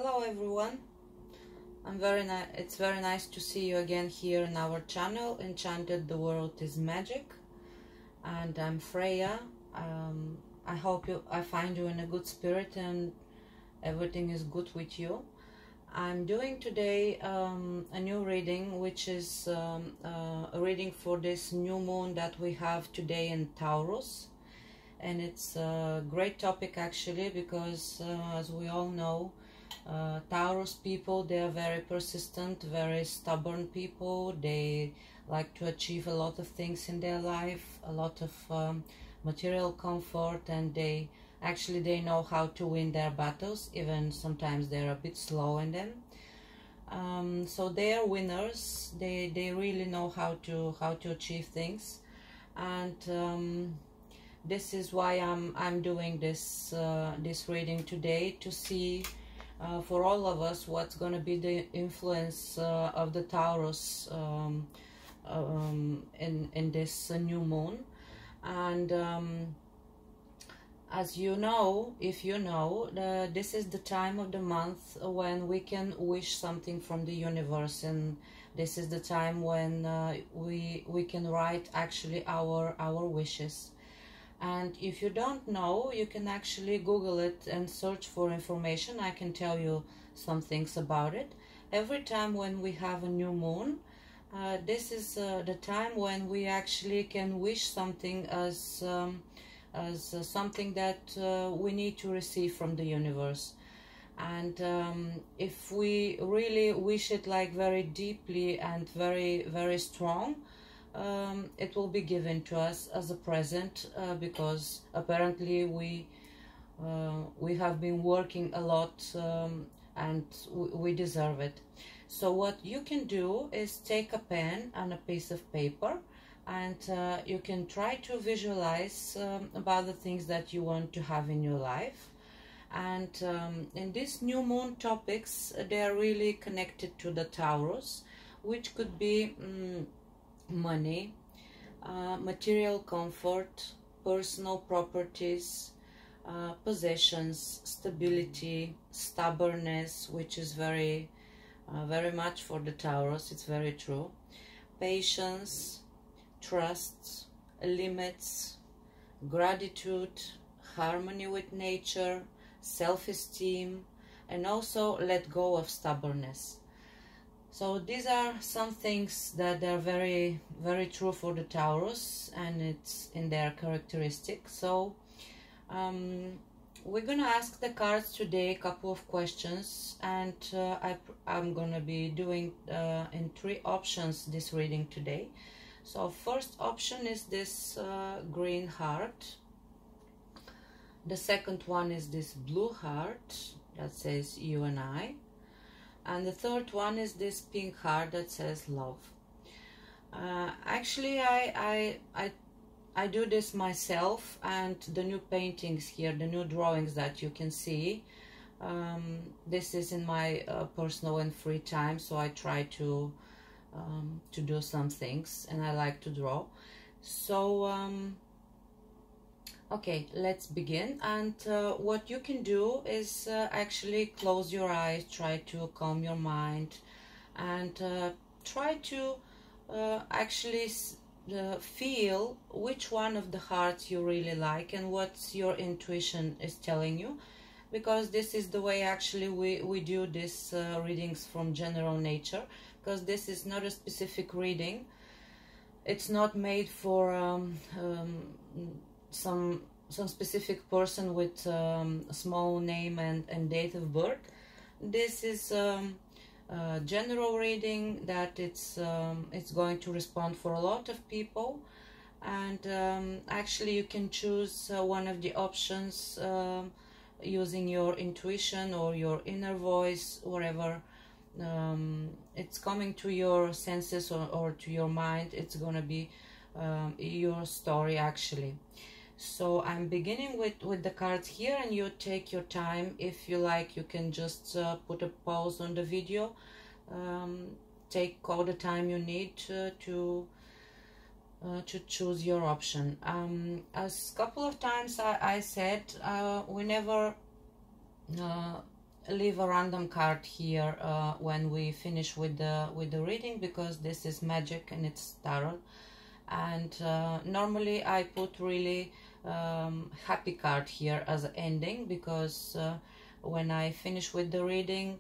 Hello everyone. It's very nice to see you again here in our channel, Enchanted the World is Magic. And I'm Freya. I hope I find you in a good spirit and everything is good with you. I'm doing today a new reading, which is a reading for this new moon that we have today in Taurus. And it's a great topic actually, because as we all know, Taurus people, they are very persistent, very stubborn people. They like to achieve a lot of things in their life, a lot of material comfort, and they know how to win their battles, even sometimes they're a bit slow in them. So they are winners. They really know how to achieve things, and this is why I'm doing this reading today, to see for all of us what's going to be the influence of the Taurus in this new moon. And as you know, if you know, this is the time of the month when we can wish something from the universe, and this is the time when we can write actually our wishes. And if you don't know, you can actually Google it and search for information. I can tell you some things about it. Every time when we have a new moon, this is the time when we actually can wish something as something that we need to receive from the universe. And if we really wish it like very deeply and very strong, it will be given to us as a present, because apparently we have been working a lot, and we deserve it. So what you can do is take a pen and a piece of paper, and you can try to visualize about the things that you want to have in your life. And in these new moon topics, they are really connected to the Taurus, which could be money, material comfort, personal properties, possessions, stability, stubbornness, which is very much for the Taurus, it's very true, patience, trust, limits, gratitude, harmony with nature, self-esteem, and also let go of stubbornness. So these are some things that are very true for the Taurus, and it's in their characteristics. So we're gonna ask the cards today a couple of questions, and I'm gonna be doing in 3 options this reading today. So first option is this green heart. The second one is this blue heart that says you and I. And the third one is this pink heart that says love. Actually, I do this myself, and the new paintings here, the new drawings that you can see, this is in my personal and free time, so I try to do some things, and I like to draw. So okay, let's begin. And what you can do is actually close your eyes, try to calm your mind, and try to actually feel which one of the hearts you really like and what your intuition is telling you, because this is the way actually we do these readings from general nature, because this is not a specific reading. It's not made for some specific person with a small name and date of birth. This is a general reading that it's going to respond for a lot of people, and actually you can choose one of the options using your intuition or your inner voice, wherever it's coming to your senses or to your mind. It's gonna be your story actually. So I'm beginning with the cards here, and you take your time. If you like, you can just put a pause on the video. Take all the time you need to choose your option. As a couple of times I said, we never leave a random card here when we finish with the reading, because this is magic and it's tarot. And normally I put really happy card here as an ending, because when I finish with the reading,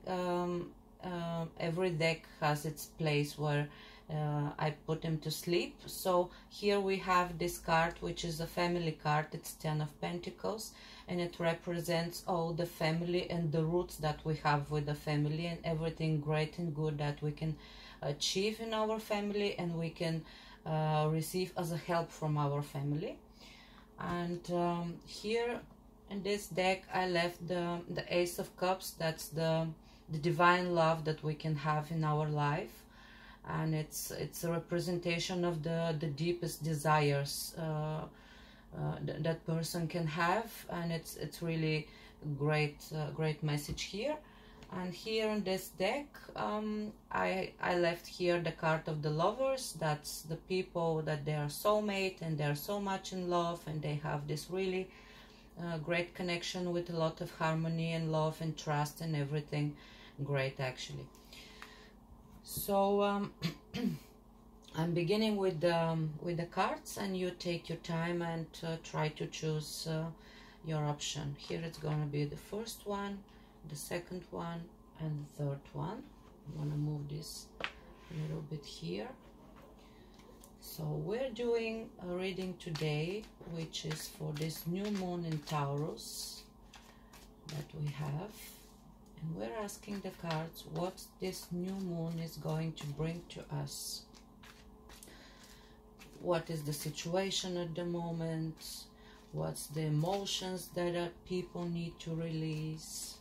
every deck has its place where I put them to sleep. So here we have this card, which is a family card. It's 10 of Pentacles, and it represents all the family and the roots that we have with the family, and everything great and good that we can achieve in our family, and we can receive as a help from our family. And here in this deck I left the Ace of Cups. That's the divine love that we can have in our life, and it's a representation of the deepest desires that person can have, and it's really great message here. And here in this deck I left here the card of the Lovers. That's the people that they are soulmate, and they're so much in love, and they have this really great connection with a lot of harmony and love and trust and everything great, actually. So I'm beginning with the cards, and you take your time and try to choose your option. Here it's gonna be the first one, the second one, and the third one. I'm gonna move this a little bit here. So we're doing a reading today, which is for this new moon in Taurus that we have. And we're asking the cards what this new moon is going to bring to us. What is the situation at the moment? What's the emotions that people need to release?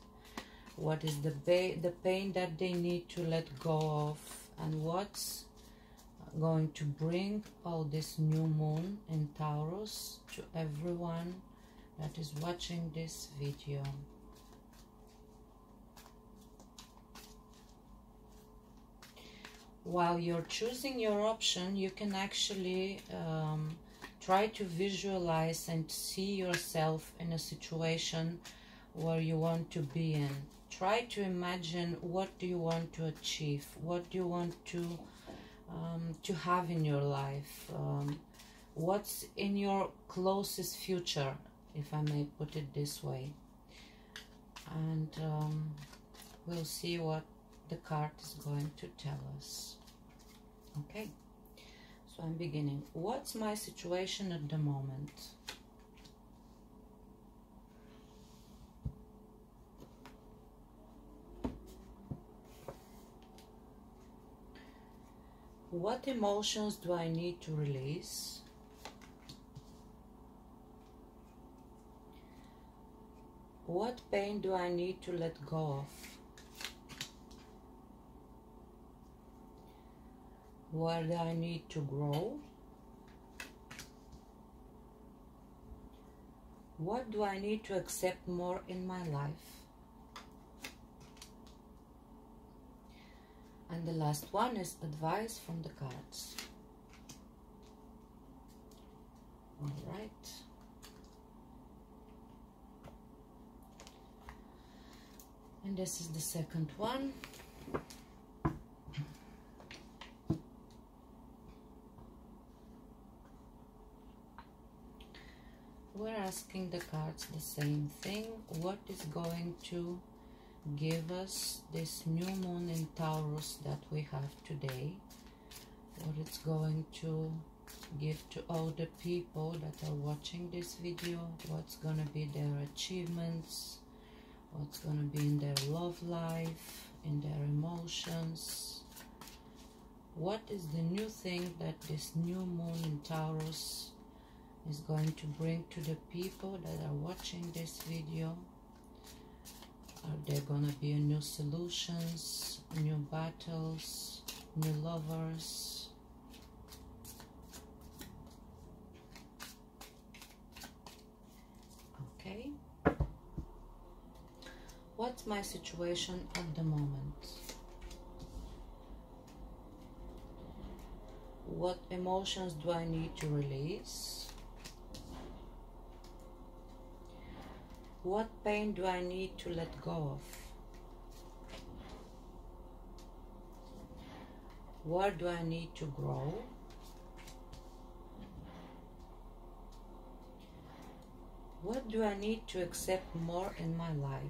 What is the pain that they need to let go of? And what's going to bring all this new moon in Taurus to everyone that is watching this video? While you're choosing your option, you can actually try to visualize and see yourself in a situation where you want to be in. Try to imagine what do you want to achieve, what do you want to have in your life, what's in your closest future, if I may put it this way. And we'll see what the card is going to tell us. Okay, so I'm beginning. What's my situation at the moment? What emotions do I need to release? What pain do I need to let go of? Where do I need to grow? What do I need to accept more in my life? And the last one is advice from the cards. All right. And this is the second one. We're asking the cards the same thing. What is going to give us this new moon in Taurus that we have today? What it's going to give to all the people that are watching this video? What's going to be their achievements? What's going to be in their love life, in their emotions? What is the new thing that this new moon in Taurus is going to bring to the people that are watching this video? Are there gonna be new solutions, new battles, new lovers? Okay. What's my situation at the moment? What emotions do I need to release? What pain do I need to let go of? Where do I need to grow? What do I need to accept more in my life?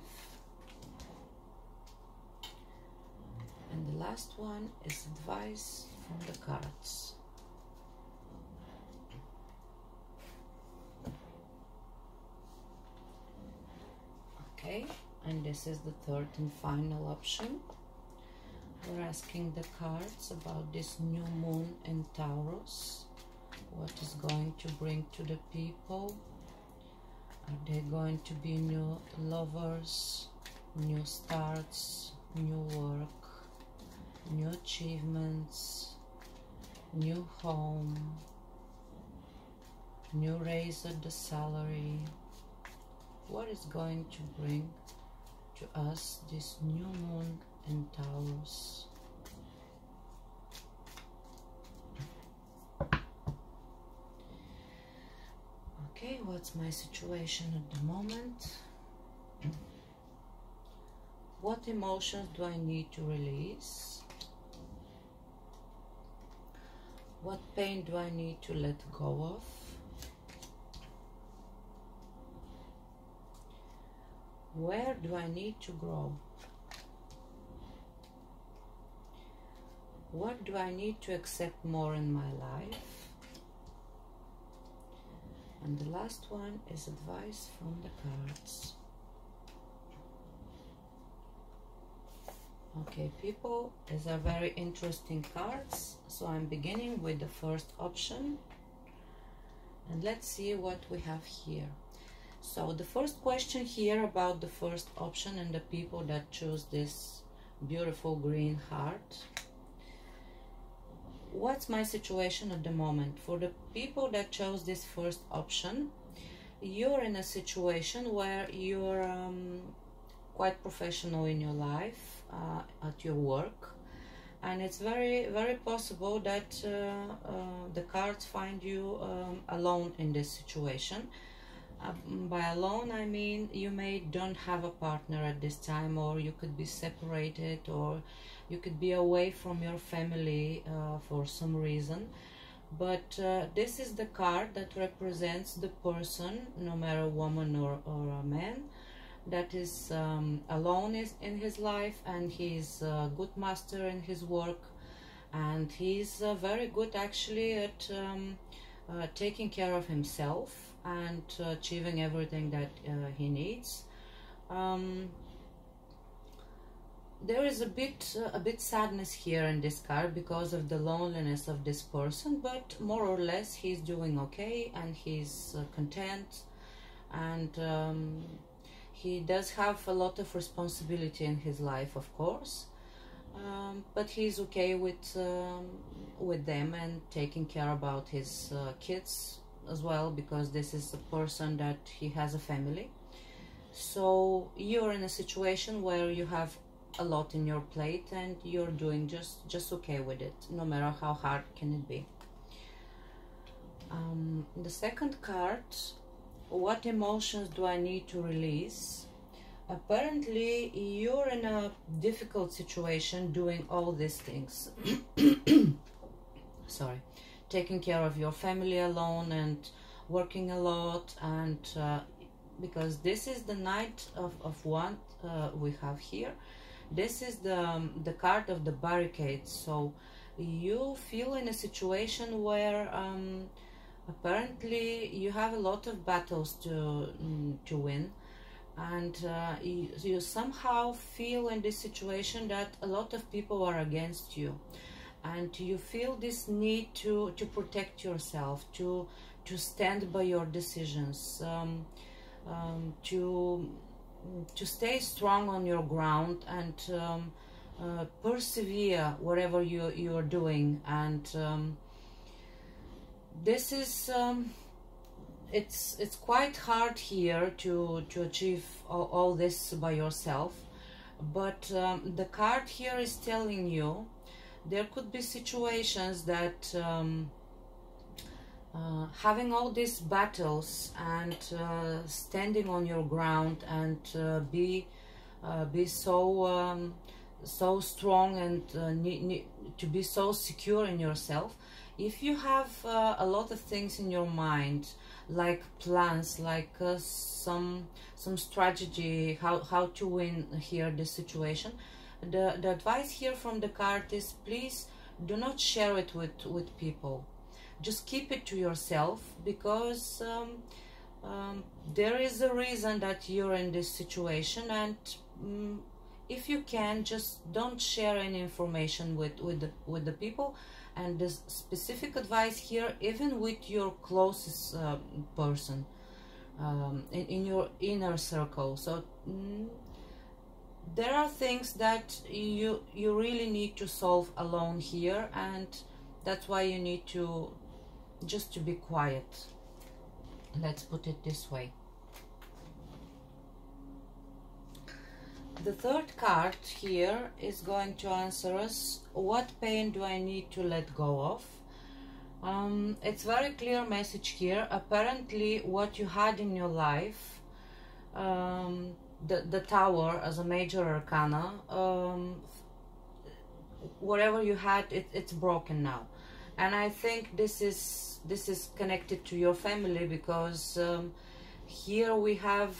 And the last one is advice from the cards. Okay, and this is the third and final option. We're asking the cards about this new moon in Taurus. What is going to bring to the people? Are they going to be new lovers, new starts, new work, new achievements, new home, new raise of the salary? What is going to bring to us this new moon in Taurus? Okay, what's my situation at the moment? What emotions do I need to release? What pain do I need to let go of? Where do I need to grow? What do I need to accept more in my life? And the last one is advice from the cards. Okay, people, these are very interesting cards. So I'm beginning with the first option. And let's see what we have here. So the first question here about the first option and the people that choose this beautiful green heart. What's my situation at the moment? For the people that chose this first option, you're in a situation where you're quite professional in your life, at your work, and it's very possible that the cards find you alone in this situation. By alone, I mean you may don't have a partner at this time, or you could be separated, or you could be away from your family for some reason. But this is the card that represents the person, no matter a woman or a man, that is alone in his life, and he's a good master in his work, and he's very good actually at taking care of himself and achieving everything that he needs. There is a bit sadness here in this card because of the loneliness of this person, but more or less he's doing okay, and he's content, and he does have a lot of responsibility in his life, of course, but he's okay with them and taking care about his kids as well, because this is a person that he has a family. So you're in a situation where you have a lot in your plate, and you're doing just okay with it, no matter how hard can it be. The second card, what emotions do I need to release? Apparently you're in a difficult situation doing all these things. Sorry, taking care of your family alone and working a lot, and because this is the Knight of Wands we have here. This is the card of the barricades. So you feel in a situation where apparently you have a lot of battles to win, and you somehow feel in this situation that a lot of people are against you, and you feel this need to protect yourself, to stand by your decisions, to stay strong on your ground, and persevere whatever you are doing. And this is it's quite hard here to achieve all this by yourself, but the card here is telling you there could be situations that having all these battles and standing on your ground and be so so strong and to be so secure in yourself. If you have a lot of things in your mind, like plans, like some strategy, how to win here this situation, the advice here from the card is, please do not share it with people. Just keep it to yourself, because there is a reason that you're in this situation, and if you can, just don't share any information with the people. And the specific advice here, even with your closest person, in your inner circle. So there are things that you really need to solve alone here, and that's why you need to just to be quiet. Let's put it this way. The third card here is going to answer us, what pain do I need to let go of? It's very clear message here. Apparently what you had in your life, the Tower as a major arcana, whatever you had, it's broken now. And I think this is connected to your family, because here we have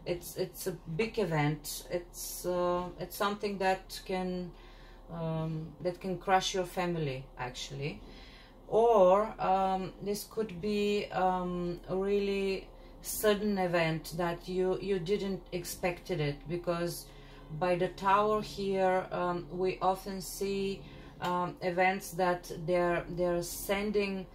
it's a big event. It's something that can crush your family, actually. Or this could be a really sudden event that you didn't expected it, because by the Tower here we often see events that they're sending,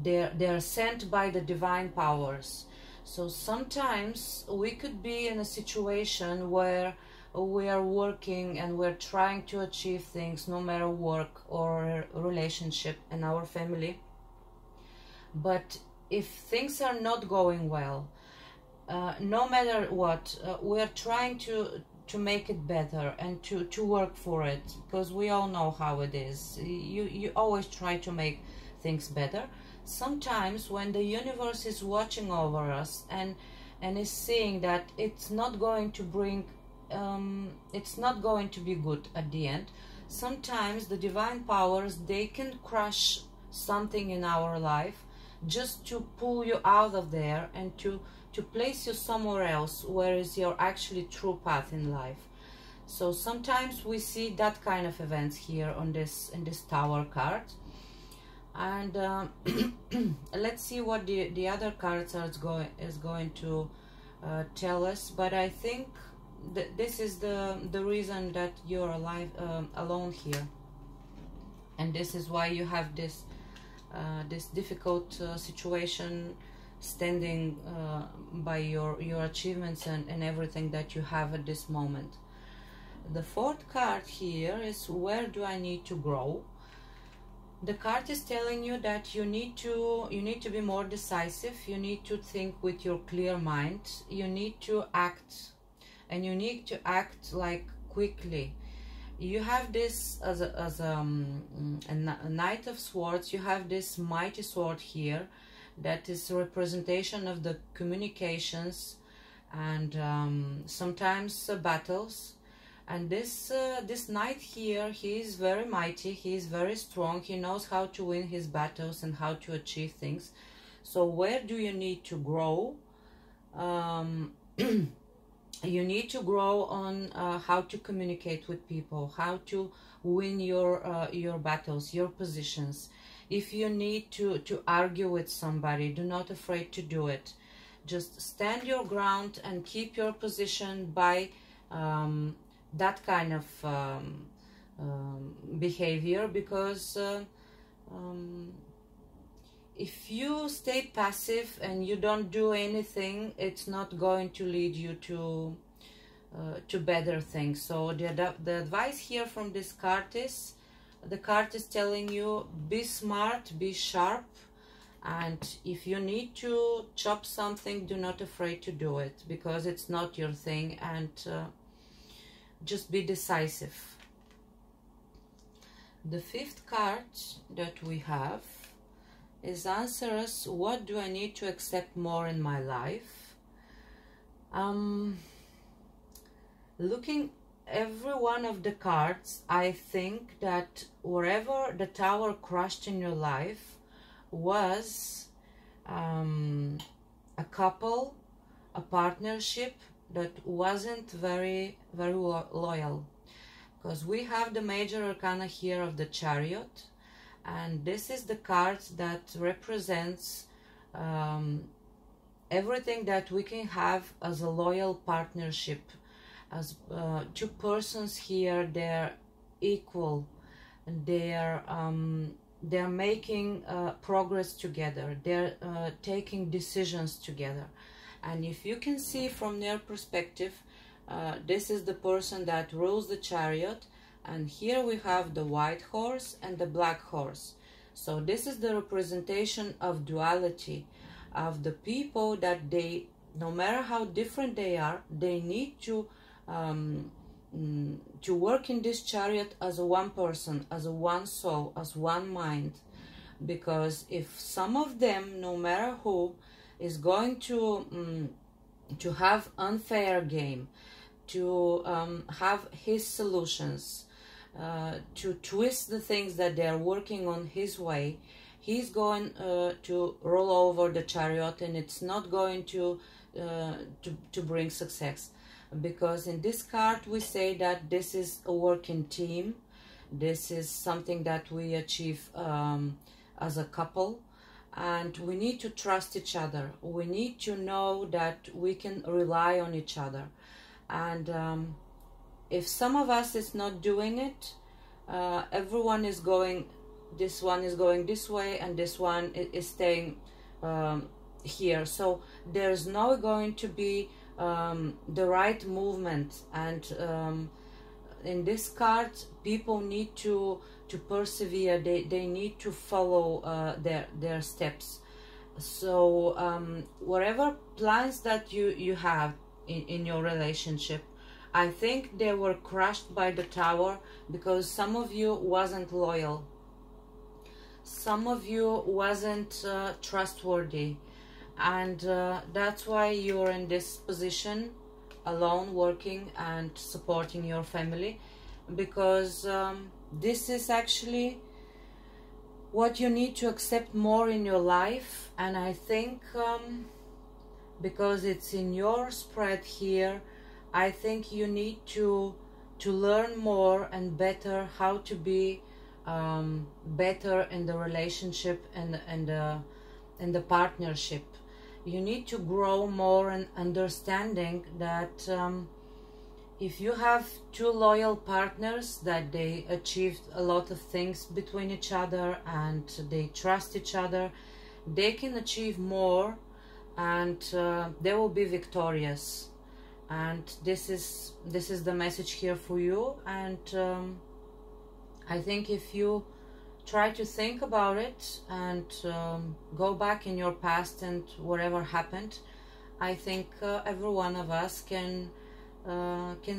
they're sent by the divine powers. So sometimes we could be in a situation where we are working and we're trying to achieve things, no matter work or relationship in our family. But if things are not going well, no matter what, we're trying to make it better and to work for it, because we all know how it is. You always try to make things better. Sometimes when the universe is watching over us and is seeing that it's not going to bring, it's not going to be good at the end, sometimes the divine powers, they can crush something in our life just to pull you out of there and to place you somewhere else, where is your actually true path in life. So sometimes we see that kind of events here on this Tower card. And let's see what the other cards is going to tell us. But I think that this is the reason that you're alive, alone here, and this is why you have this this difficult situation, standing by your achievements and everything that you have at this moment. The fourth card here is, where do I need to grow? The card is telling you that you need to be more decisive. You need to think with your clear mind. You need to act, and you need to act like quickly. You have this as a Knight of Swords. You have this mighty sword here, that is a representation of the communications and sometimes battles. And this knight here, he is very mighty, he is very strong, he knows how to win his battles and how to achieve things. So where do you need to grow? You need to grow on how to communicate with people, how to win your battles, your positions. If you need to argue with somebody, do not afraid to do it. Just stand your ground and keep your position by that kind of behavior, because if you stay passive and you don't do anything, it's not going to lead you to better things. So the advice here from this card is, the card is telling you, be smart, be sharp, and if you need to chop something, do not afraid to do it, because it's not your thing, and just be decisive. The fifth card that we have is answer us, what do I need to accept more in my life? Looking every one of the cards, I think that wherever the tower crashed in your life was a couple, a partnership that wasn't very loyal. Because we have the major arcana here of the Chariot, and this is the card that represents everything that we can have as a loyal partnership, as two persons here. They're equal, and they're making progress together, they're taking decisions together. And if you can see from their perspective, this is the person that rules the Chariot, and here we have the white horse and the black horse. So this is the representation of duality, of the people that they, no matter how different they are, they need to work in this chariot as a one person, as a one soul, as one mind. Because if some of them, no matter who, is going to have unfair game, to have his solutions, to twist the things that they are working on his way, he's going to roll over the chariot, and it's not going to bring success. Because in this card we say that this is a working team, this is something that we achieve as a couple, and we need to trust each other. We need to know that we can rely on each other. And if some of us is not doing it, everyone is going, this one is going this way and this one is staying here. So there's no going to be the right movement. And in this card, people need to persevere. They need to follow their steps. So whatever plans that you have in your relationship, I think they were crushed by the tower because some of you wasn't loyal, some of you wasn't trustworthy, and that's why you're in this position, alone, working and supporting your family, because this is actually what you need to accept more in your life. And I think because it's in your spread here, I think you need to learn more and better how to be better in the relationship and the partnership. You need to grow more in understanding that if you have two loyal partners, that they achieved a lot of things between each other and they trust each other, they can achieve more, and they will be victorious. And this is the message here for you. And I think if you try to think about it and go back in your past and whatever happened, I think every one of us can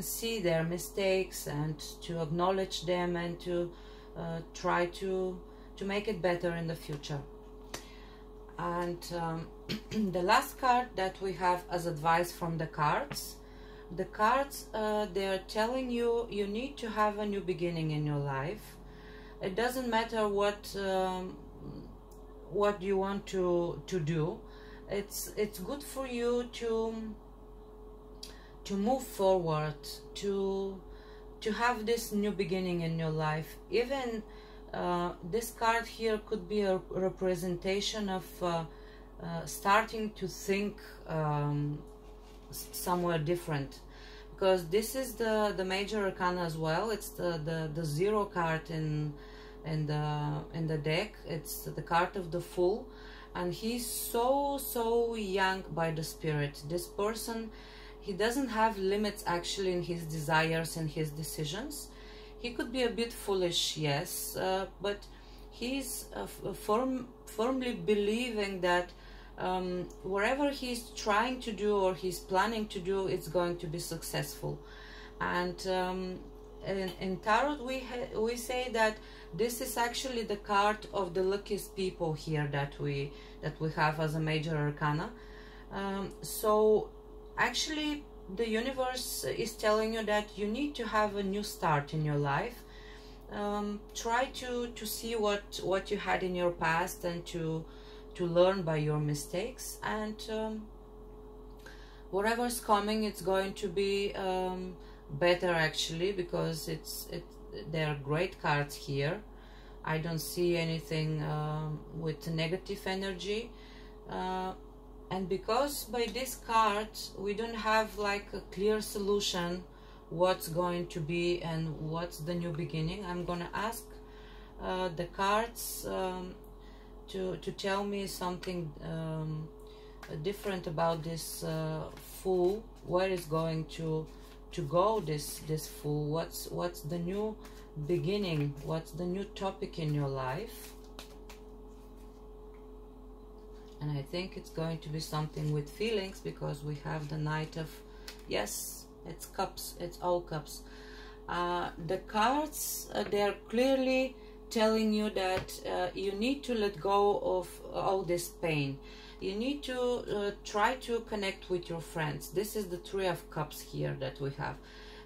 see their mistakes and to acknowledge them and to try to make it better in the future. And the last card that we have as advice from the cards, they're telling you you need to have a new beginning in your life. It doesn't matter what you want to do. It's good for you to move forward, to have this new beginning in your life. Even this card here could be a representation of starting to think somewhere different, because this is the major arcana as well. It's the zero card in the deck. It's the card of the Fool, and he's so young by the spirit. This person, he doesn't have limits actually in his desires and his decisions. He could be a bit foolish, yes, but he's firmly believing that whatever he's trying to do or he's planning to do, it's going to be successful. And in Tarot we say that this is actually the card of the luckiest people here that we have as a major arcana. So actually the universe is telling you that you need to have a new start in your life. Try to see what you had in your past and to learn by your mistakes, and whatever's coming, it's going to be better actually, because there are great cards here. I don't see anything with negative energy, and because by this card we don't have like a clear solution what's going to be and what's the new beginning, I'm gonna ask the cards to tell me something different about this Fool. Where is going to go this Fool? What's the new beginning? What's the new topic in your life? And I think it's going to be something with feelings, because we have the Knight of, yes, it's cups, it's all cups. The cards, they're clearly telling you that you need to let go of all this pain. You need to try to connect with your friends. This is the Three of Cups here that we have.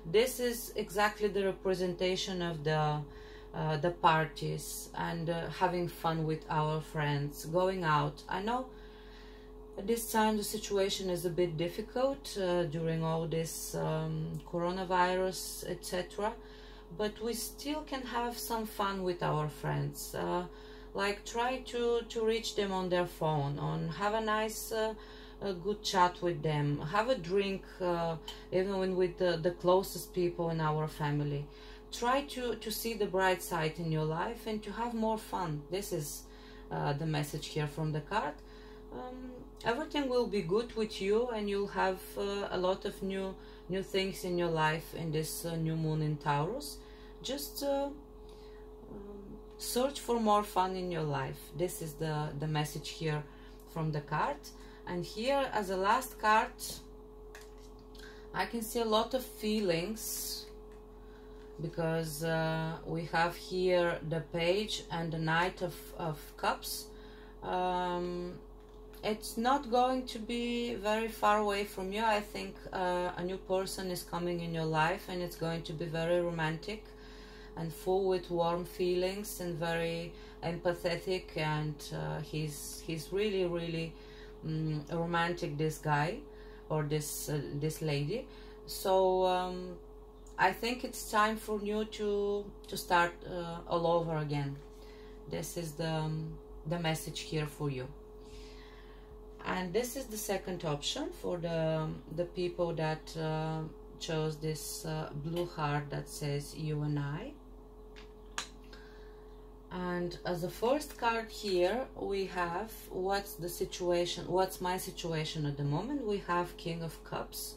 This is exactly the representation of the parties and having fun with our friends, going out. I know at this time the situation is a bit difficult during all this coronavirus, etc., but we still can have some fun with our friends. Like try to reach them on their phone, have a nice a good chat with them, have a drink even with the closest people in our family. Try to see the bright side in your life and to have more fun. This is the message here from the card. Everything will be good with you, and you'll have a lot of new things in your life in this new moon in Taurus. Just search for more fun in your life. This is the message here from the card. And here as a last card, I can see a lot of feelings, because we have here the Page and the Knight of Cups. It's not going to be very far away from you. I think a new person is coming in your life, and it's going to be very romantic and full with warm feelings and very empathetic, and he's really romantic, this guy or this lady. So I think it's time for you to start all over again. This is the message here for you. And this is the second option for the people that chose this blue heart that says you and I. And as the first card here, we have what's the situation, what's my situation at the moment. We have King of Cups.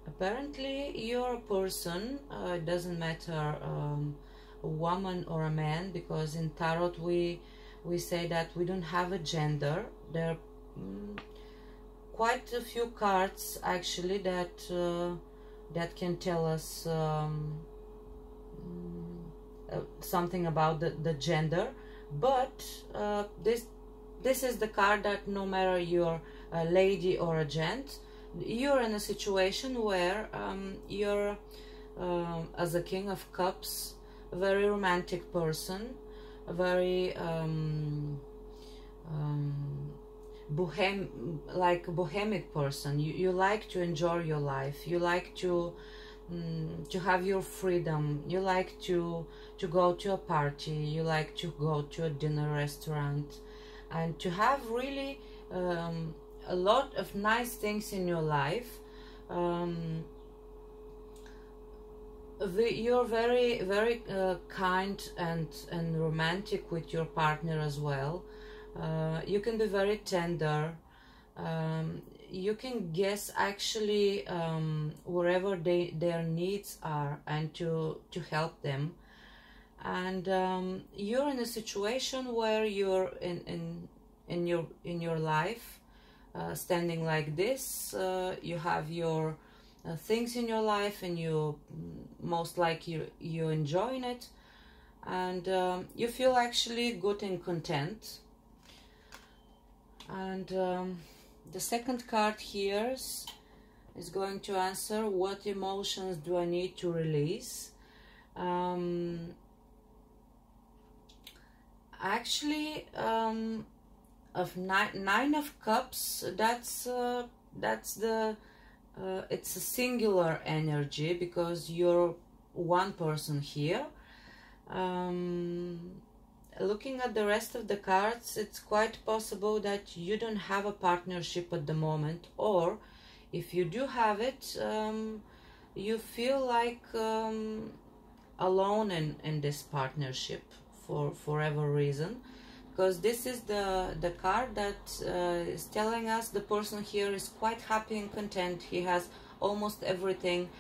Apparently you're a person, it doesn't matter a woman or a man, because in tarot we say that we don't have a gender. There are quite a few cards actually that can tell us something about the gender, but this is the card that no matter you're a lady or a gent, you're in a situation where you're as a King of Cups, a very romantic person, a very bohemic person. You like to enjoy your life, you like to have your freedom, you like to go to a party, you like to go to a dinner restaurant, and to have really a lot of nice things in your life. You're very kind and romantic with your partner as well. You can be very tender. You can guess actually wherever their needs are, and to help them. And you're in a situation where you're in your life standing like this. You have your things in your life, and you most likely you enjoying it, and you feel actually good and content. And the second card here is going to answer what emotions do I need to release. Actually, of nine of cups, that's the it's a singular energy, because you're one person here. Looking at the rest of the cards, it's quite possible that you don't have a partnership at the moment, or if you do have it, you feel like alone in this partnership for whatever reason, because this is the card that is telling us the person here is quite happy and content. He has almost everything,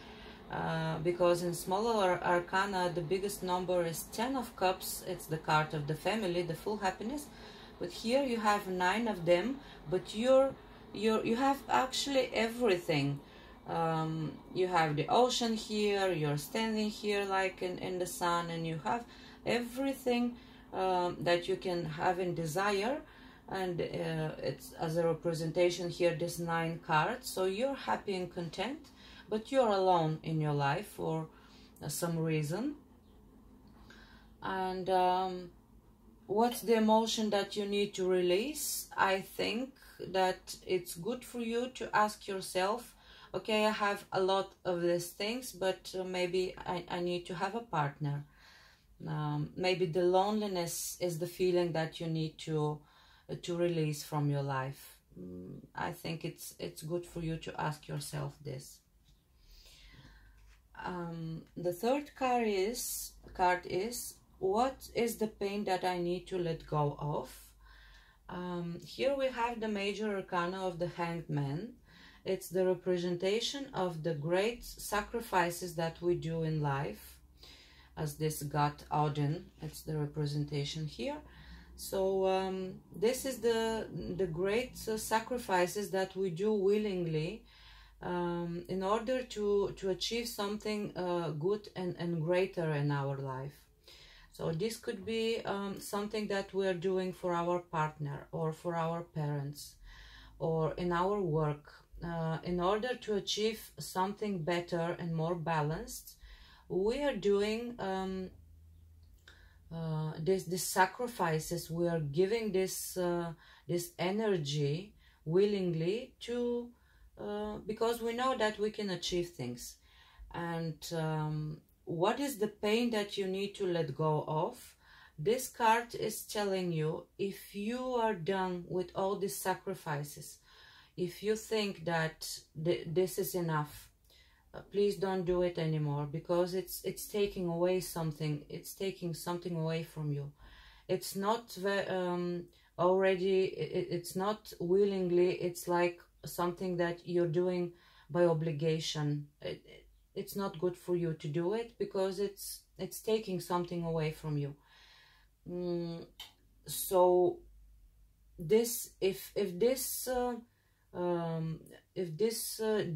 because in smaller arcana the biggest number is 10 of cups. It's the card of the family, the full happiness, but here you have 9 of them, but you have actually everything. You have the ocean here, you're standing here like in the sun, and you have everything that you can have in desire, and it's as a representation here, this 9 cards. So you're happy and content, but you're alone in your life for some reason. And what's the emotion that you need to release? I think that it's good for you to ask yourself, okay, I have a lot of these things, but maybe I need to have a partner. Maybe the loneliness is the feeling that you need to release from your life. I think it's good for you to ask yourself this. The third card is, what is the pain that I need to let go of? Here we have the major arcana of the Hanged Man. It's the representation of the great sacrifices that we do in life, as this god Odin. It's the representation here. So this is the great sacrifices that we do willingly in order to achieve something good and greater in our life. So this could be something that we are doing for our partner, or for our parents, or in our work, in order to achieve something better and more balanced. We are doing these sacrifices. We are giving this energy willingly to because we know that we can achieve things. And what is the pain that you need to let go of? This card is telling you, if you are done with all these sacrifices, if you think that this is enough, please don't do it anymore, because it's taking away something. It's taking something away from you. It's not already. It's not willingly. It's like something that you're doing by obligation. It's not good for you to do it, because it's taking something away from you. So this, if this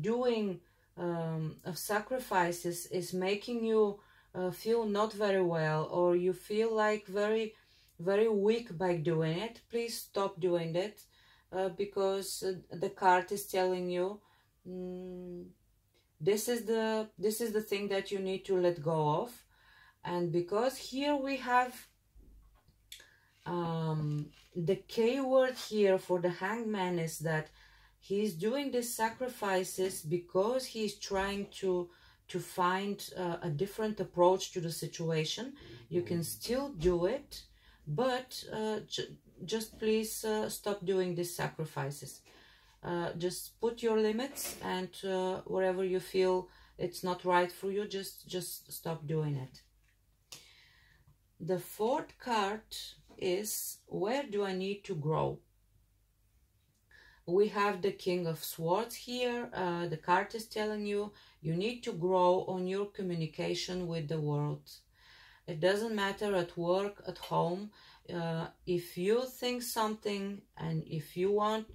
doing of sacrifices is making you feel not very well, or you feel like very weak by doing it, please stop doing it, because the card is telling you this is the thing that you need to let go of. And because here we have the K word here for the Hanged Man, is that he's doing these sacrifices because he's trying to find a different approach to the situation. You can still do it, but just please stop doing these sacrifices. Just put your limits, and wherever you feel it's not right for you, just stop doing it. The fourth card is, where do I need to grow? We have the King of Swords here. The card is telling you, you need to grow on your communication with the world. It doesn't matter at work, at home. If you think something, and if you want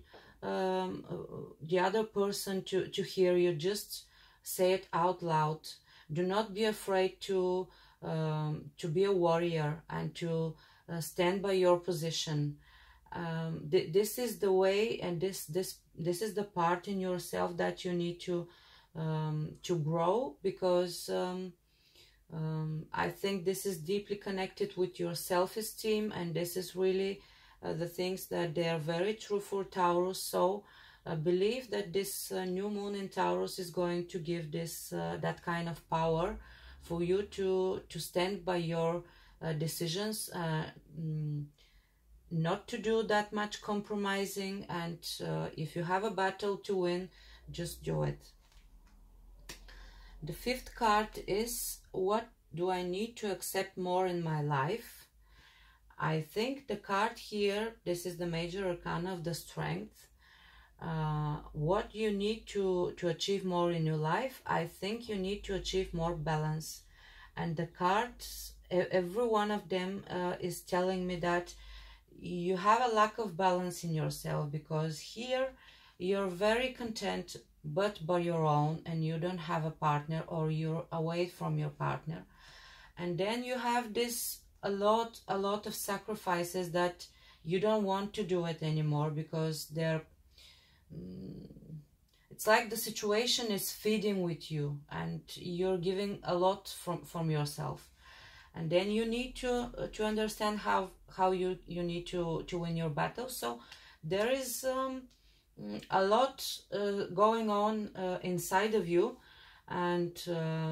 the other person to hear you, just say it out loud. Do not be afraid to be a warrior and to stand by your position. This is the way, and this is the part in yourself that you need to grow, because I think this is deeply connected with your self-esteem, and this is really the things that they are very true for Taurus. So believe that this new moon in Taurus is going to give this that kind of power for you to stand by your decisions, not to do that much compromising, and if you have a battle to win, just do it. The fifth card is, what do I need to accept more in my life? I think the card here, this is the major arcana of the strength. What you need to achieve more in your life, I think you need to achieve more balance. And the cards, every one of them is telling me that you have a lack of balance in yourself, because here you're very content but by your own, and you don't have a partner, or you're away from your partner. And then you have this a lot of sacrifices that you don't want to do it anymore, because they're it's like the situation is feeding with you, and you're giving a lot from yourself. And then you need to understand how you need to win your battle. So there is a lot going on inside of you, and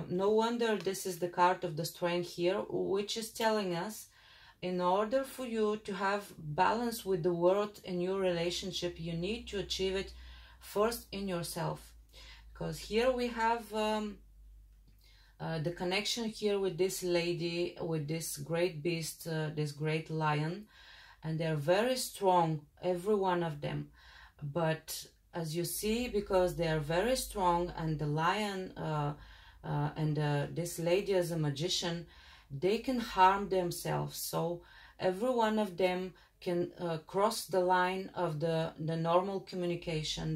no wonder this is the card of the strength here, which is telling us, in order for you to have balance with the world in your relationship, you need to achieve it first in yourself. Because here we have the connection here with this lady, with this great beast, this great lion, and they're very strong, every one of them. But as you see, because they are very strong, and the lion and this lady as a magician, they can harm themselves. So every one of them can cross the line of the normal communication,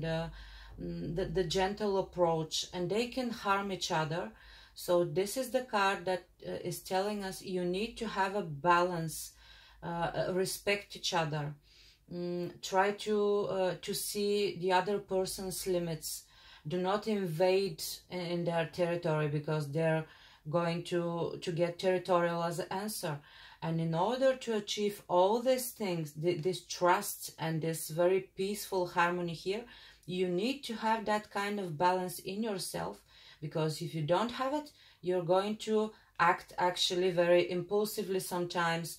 the gentle approach, and they can harm each other. So this is the card that is telling us you need to have a balance, respect each other. Try to see the other person's limits. Do not invade in their territory, because they're going to get territorial as an answer. And in order to achieve all these things, this trust and this very peaceful harmony here, you need to have that kind of balance in yourself, because if you don't have it, you're going to act actually very impulsively sometimes.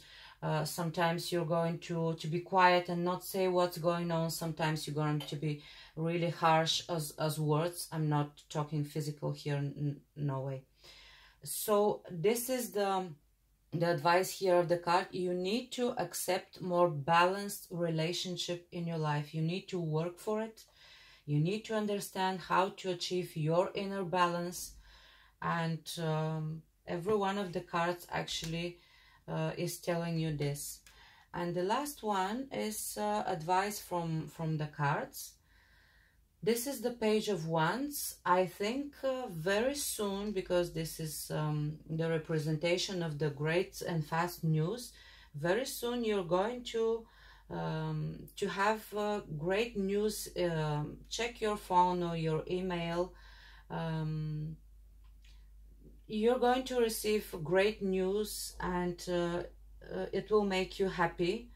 Sometimes you're going to be quiet and not say what's going on. Sometimes you're going to be really harsh as words. I'm not talking physical here, no way. So this is the advice here of the card. You need to accept more balanced relationship in your life. You need to work for it. You need to understand how to achieve your inner balance. And every one of the cards actually is telling you this. And the last one is advice from the cards. This is the Page of Wands. I think very soon, because this is the representation of the great and fast news, very soon you're going to have great news. Check your phone or your email. You're going to receive great news, and it will make you happy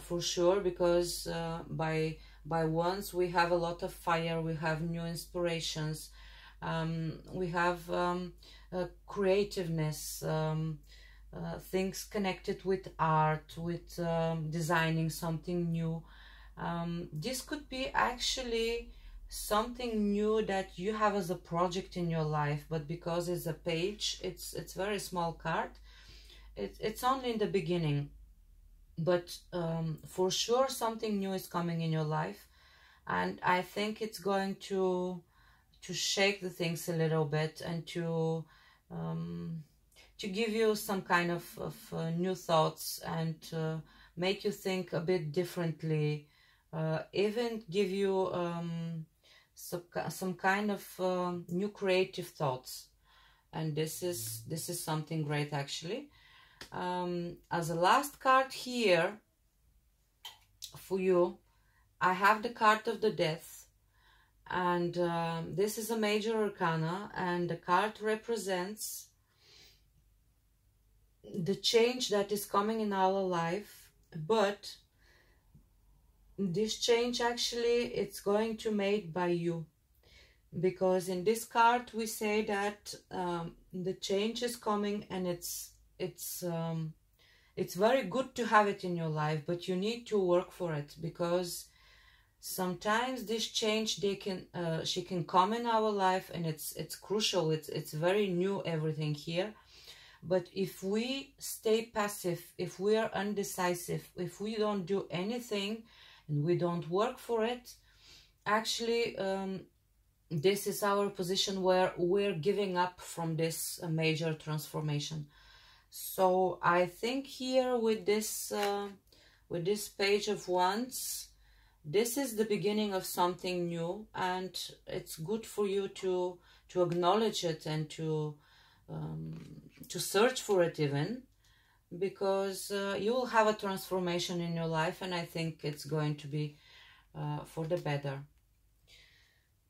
for sure, because by Wands we have a lot of fire, we have new inspirations, we have creativeness, things connected with art, with designing something new. This could be actually something new that you have as a project in your life, but because it's a page, it's very small card, it's only in the beginning, but for sure something new is coming in your life, and I think it's going to shake the things a little bit, and to give you some kind of new thoughts, and make you think a bit differently, even give you some kind of new creative thoughts. And this is something great actually. As a last card here, for you, I have the card of the Death, and this is a major arcana, and the card represents the change that is coming in our life, but this change actually it's going to made by you, because in this card we say that the change is coming, and it's very good to have it in your life, but you need to work for it, because sometimes this change she can come in our life, and it's crucial, it's very new, everything here. But if we stay passive, if we are undecisive, if we don't do anything and we don't work for it, actually this is our position where we're giving up from this major transformation. So I think here with this Page of Wands, this is the beginning of something new, and it's good for you to acknowledge it and to search for it even, because you will have a transformation in your life, and I think it's going to be for the better.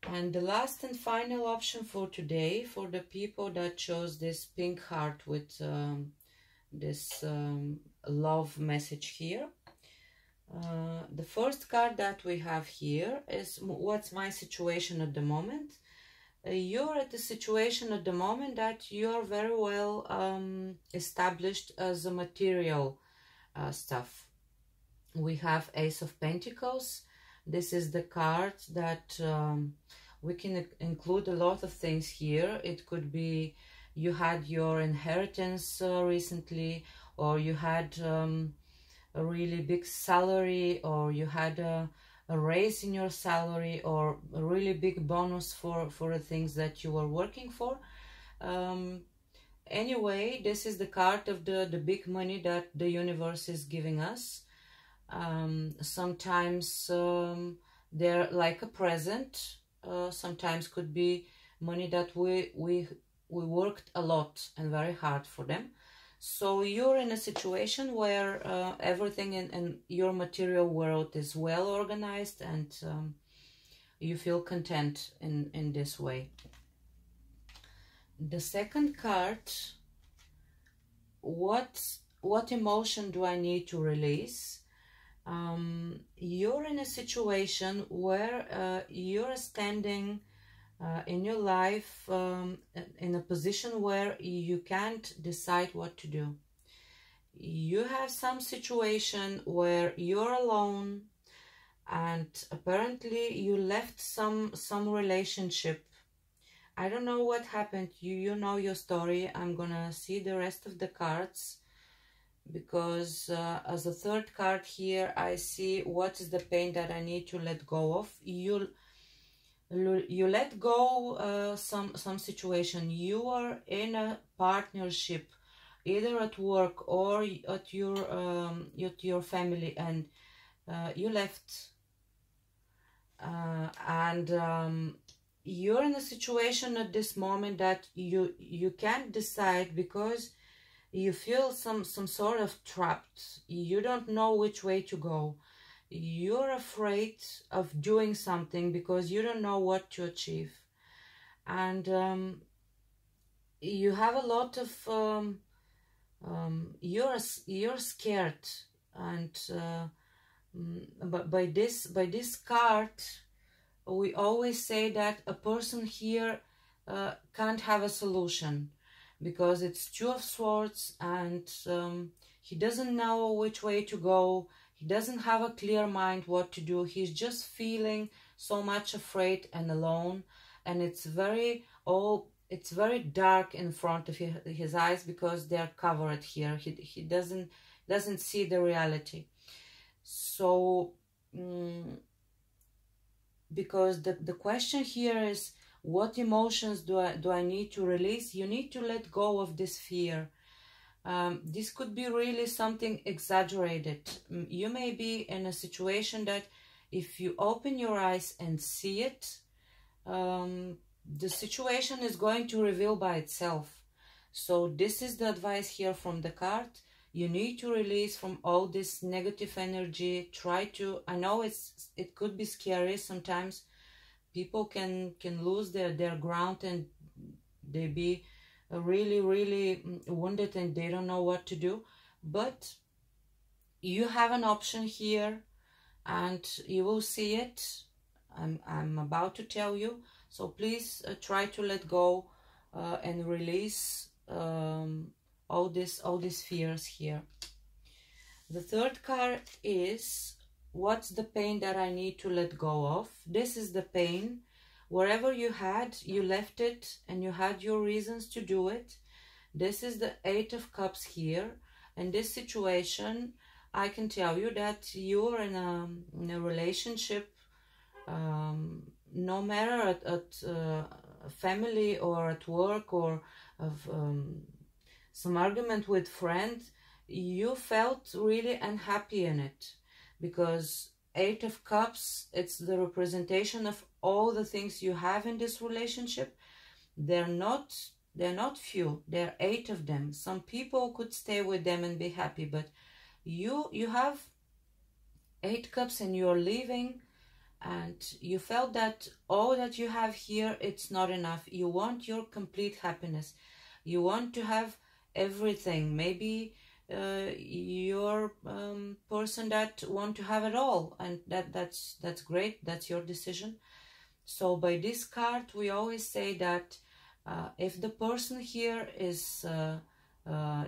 And the last and final option for today, for the people that chose this pink heart with this love message here, the first card that we have here is what's my situation at the moment. You're at the situation at the moment that you're very well established as a material stuff. We have Ace of Pentacles. This is the card that we can include a lot of things here. It could be you had your inheritance recently, or you had a really big salary, or you had a raise in your salary, or a really big bonus for the things that you were working for. Anyway, this is the card of the big money that the universe is giving us. Sometimes they're like a present, sometimes could be money that we worked a lot and very hard for them. So you're in a situation where everything in your material world is well organized, and you feel content in this way. The second card, what emotion do I need to release? You're in a situation where you're standing in your life in a position where you can't decide what to do. You have some situation where you're alone, and apparently you left some relationship. I don't know what happened. You know your story. I'm gonna see the rest of the cards, because as a third card here I see what is the pain that I need to let go of. You let go some situation. You are in a partnership, either at work or at your family, and you left, and you're in a situation at this moment that you can't decide, because you feel some sort of trapped. You don't know which way to go. You're afraid of doing something because you don't know what to achieve, and you have a lot of you're scared, and but by this card we always say that a person here can't have a solution, because it's Two of Swords, and he doesn't know which way to go. He doesn't have a clear mind what to do. He's just feeling so much afraid and alone, and it's very dark in front of his eyes, because they're covered here. He doesn't see the reality. So because the question here is, what emotions do I need to release? You need to let go of this fear. This could be really something exaggerated. You may be in a situation that if you open your eyes and see it, the situation is going to reveal by itself. So this is the advice here from the card. You need to release from all this negative energy. Try to, I know it could be scary sometimes. People can lose their ground, and they be really, really wounded, and they don't know what to do. But you have an option here, and you will see it. I'm about to tell you. So please try to let go and release all these fears here. The third card is, what's the pain that I need to let go of? This is the pain. Wherever you had, you left it, and you had your reasons to do it. This is the Eight of Cups here. In this situation, I can tell you that you're in a relationship, no matter at family or at work or of some argument with friends, you felt really unhappy in it, because Eight of Cups, it's the representation of all the things you have in this relationship. They're not few, there are 8 of them. Some people could stay with them and be happy, but you have 8 cups and you're leaving, and you felt that all that you have here, it's not enough. You want your complete happiness. You want to have everything. Maybe you're person that want to have it all, and that's great. That's your decision. So by this card, we always say that if the person here is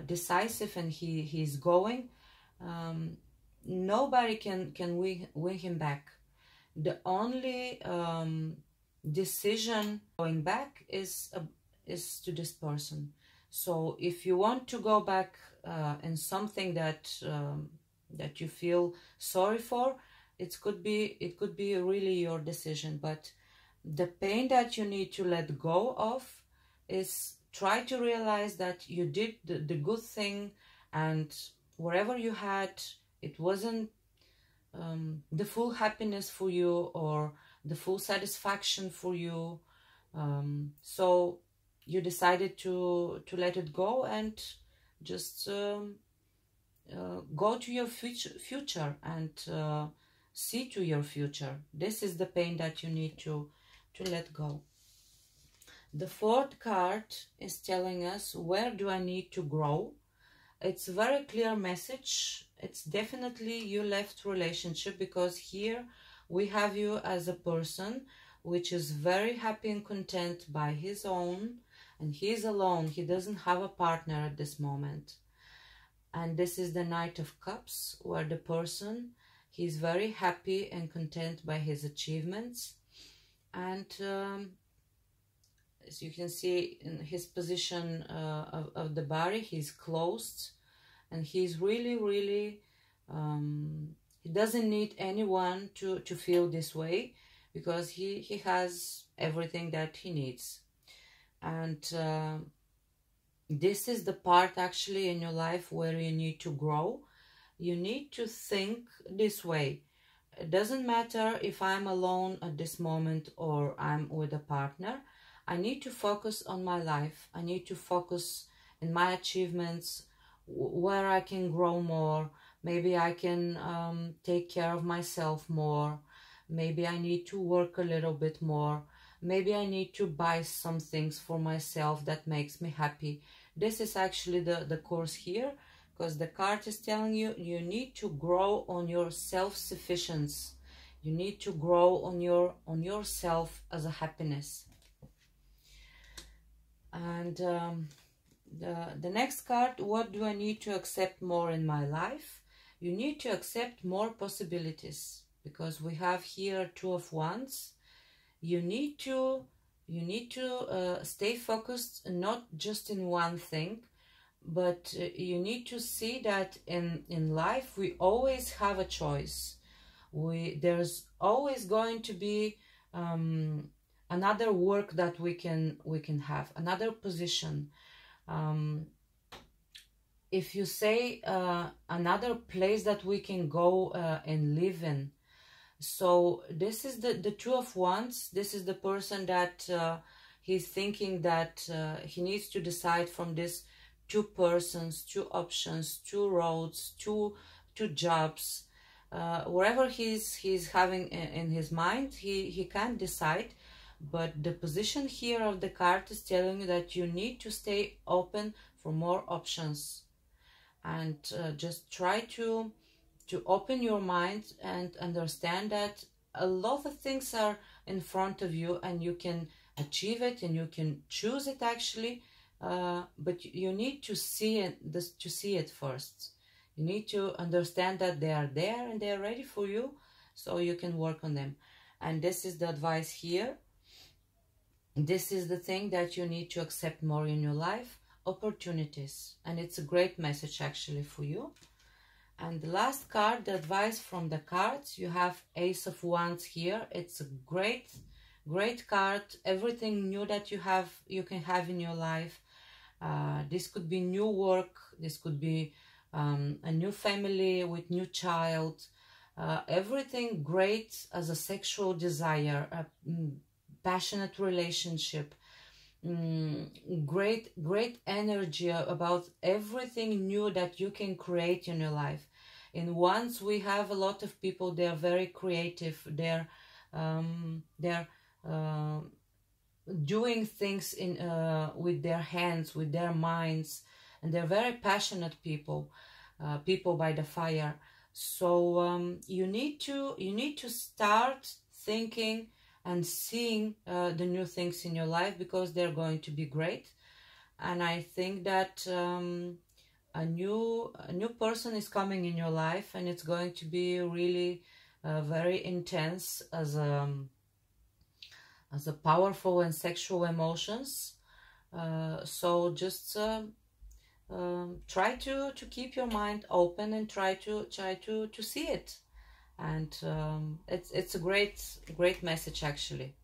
decisive and he's going, nobody can win him back. The only decision going back is to this person. So if you want to go back in something that you feel sorry for, it could be really your decision. But the pain that you need to let go of is, try to realize that you did the good thing, and wherever you had, it wasn't the full happiness for you or the full satisfaction for you. So you decided to let it go and just go to your future and see to your future. This is the pain that you need to let go. The fourth card is telling us, where do I need to grow? It's a very clear message. It's definitely you left relationship, because here we have you as a person which is very happy and content by his own, and he's alone. He doesn't have a partner at this moment. And this is the Knight of Cups, where the person, he's very happy and content by his achievements. And as you can see in his position of the body, he's closed, and he's really, really, he doesn't need anyone to feel this way, because he has everything that he needs. And this is the part actually in your life where you need to grow. You need to think this way. It doesn't matter if I'm alone at this moment or I'm with a partner. I need to focus on my life. I need to focus in my achievements, where I can grow more. Maybe I can take care of myself more. Maybe I need to work a little bit more. Maybe I need to buy some things for myself that makes me happy. This is actually the course here, because the card is telling you, you need to grow on your self-sufficiency. You need to grow on yourself as a happiness. And the next card, what do I need to accept more in my life? You need to accept more possibilities, because we have here Two of Wands. You need to stay focused, not just in one thing, but you need to see that in life we always have a choice. There's always going to be another work that we can have, another position. If you say another place that we can go and live in. So this is the Two of Wands. This is the person that he's thinking that he needs to decide from this two persons, two options, two roads, two jobs. Wherever he's having in his mind, he can't decide. But the position here of the card is telling you that you need to stay open for more options, and just try to open your mind and understand that a lot of things are in front of you and you can achieve it and you can choose it actually, but you need to see it first. You need to understand that they are there and they are ready for you, so you can work on them. And this is the advice here. This is the thing that you need to accept more in your life: opportunities. And it's a great message actually for you. And the last card, the advice from the cards, you have Ace of Wands here. It's a great card. Everything new that you can have in your life. This could be new work. This could be a new family with new child. Everything great as a sexual desire, a passionate relationship. Great energy about everything new that you can create in your life. In Wands, we have a lot of people. They are very creative. They're doing things with their hands, with their minds, and they're very passionate people. People by the fire. So you need to start thinking and seeing the new things in your life, because they're going to be great. And I think that a new person is coming in your life, and it's going to be really very intense as a powerful and sexual emotions. So just try to keep your mind open and try to see it. And it's a great message actually.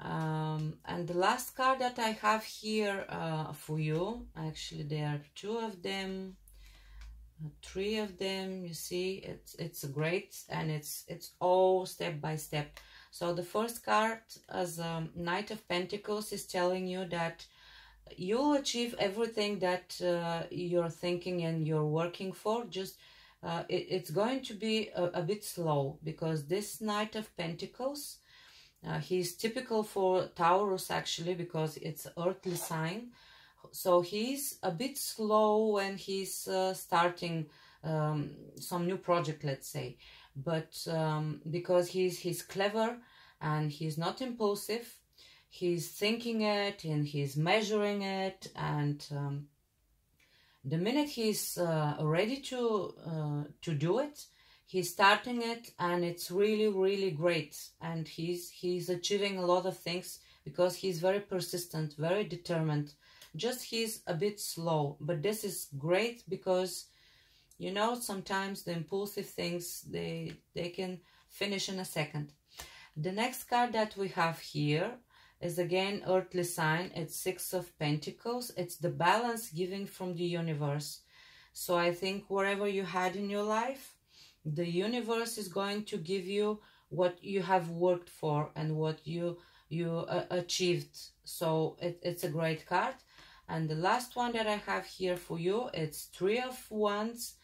And the last card that I have here for you, actually there are two of them, three of them. You see, it's great, and it's all step by step. So the first card, as Knight of Pentacles, is telling you that you'll achieve everything that you're thinking and you're working for. Just it's going to be a bit slow, because this Knight of Pentacles, he's typical for Taurus actually, because it's earthly sign. So he's a bit slow when he's starting some new project, let's say. But because he's clever and he's not impulsive, he's thinking it and he's measuring it, and the minute he's ready to do it, he's starting it, and it's really great. And he's achieving a lot of things because he's very persistent, very determined. Just he's a bit slow, but this is great, because you know, sometimes the impulsive things, they can finish in a second. The next card that we have here is again earthly sign. It's Six of Pentacles. It's the balance giving from the universe. So I think wherever you had in your life, the universe is going to give you what you have worked for and what you achieved. So it's a great card. And the last one that I have here for you, it's Three of Wands.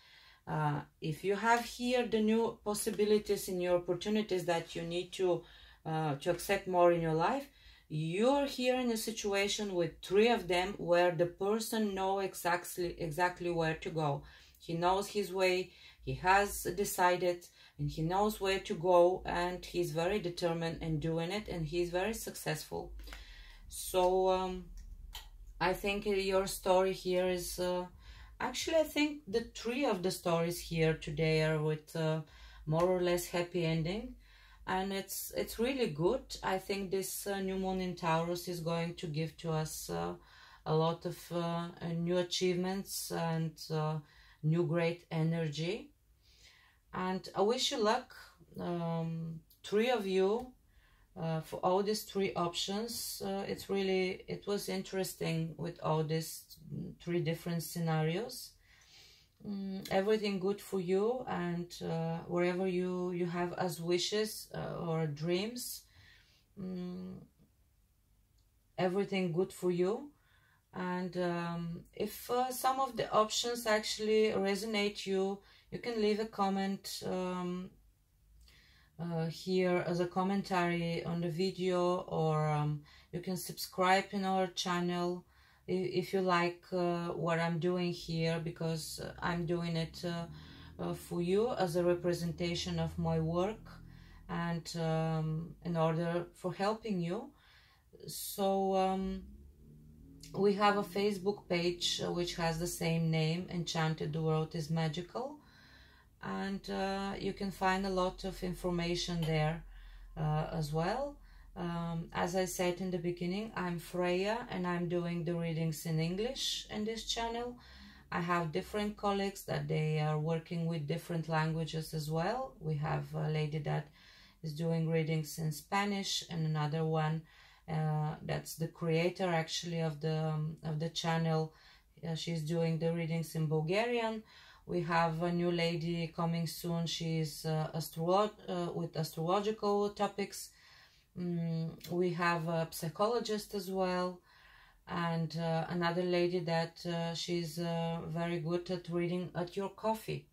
If you have here the new possibilities in your opportunities that you need to accept more in your life, you're here in a situation with three of them, where the person knows exactly where to go. He knows his way, he has decided, and he knows where to go, and he's very determined in doing it, and he's very successful. So I think your story here is actually, I think the three of the stories here today are with more or less happy ending, and it's really good. I think this new moon in Taurus is going to give to us a lot of new achievements and new great energy. And I wish you luck, three of you, for all these three options. It was interesting with all these three different scenarios. Everything good for you, and wherever you have as wishes or dreams, everything good for you. And if some of the options actually resonate you can leave a comment here as a commentary on the video, or you can subscribe in our channel if you like what I'm doing here, because I'm doing it for you as a representation of my work and in order for helping you. So we have a Facebook page which has the same name, Enchanted, the World is Magical, and you can find a lot of information there as well. As I said in the beginning, I'm Freya and I'm doing the readings in English in this channel. I have different colleagues that they are working with different languages as well. We have a lady that is doing readings in Spanish, and another one that's the creator actually of the channel. She's doing the readings in Bulgarian. We have a new lady coming soon. She's with astrological topics. We have a psychologist as well, and another lady that she's very good at reading at your coffee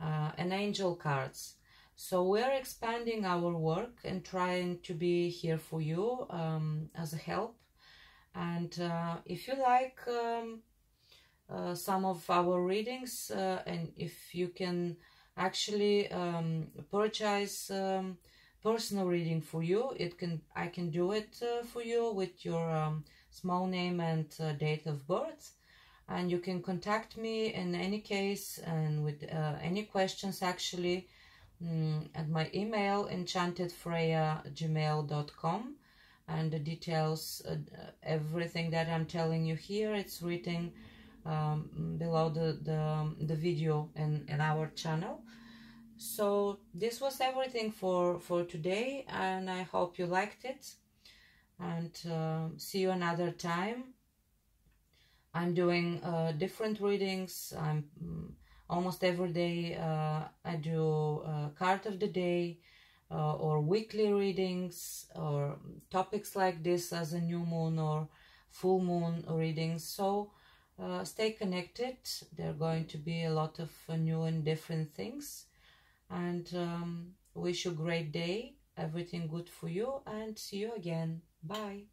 and angel cards. So we're expanding our work and trying to be here for you as a help. And if you like some of our readings, and if you can actually purchase personal reading for you, I can do it for you with your small name and date of birth, and you can contact me in any case and with any questions actually at my email enchantedfreya@gmail.com, and the details, everything that I'm telling you here, it's written below the video in our channel. So this was everything for today, and I hope you liked it, and see you another time. I'm doing different readings. I'm almost every day I do card of the day or weekly readings or topics like this as a new moon or full moon readings. So stay connected. There are going to be a lot of new and different things, and wish you a great day, everything good for you, and see you again. Bye.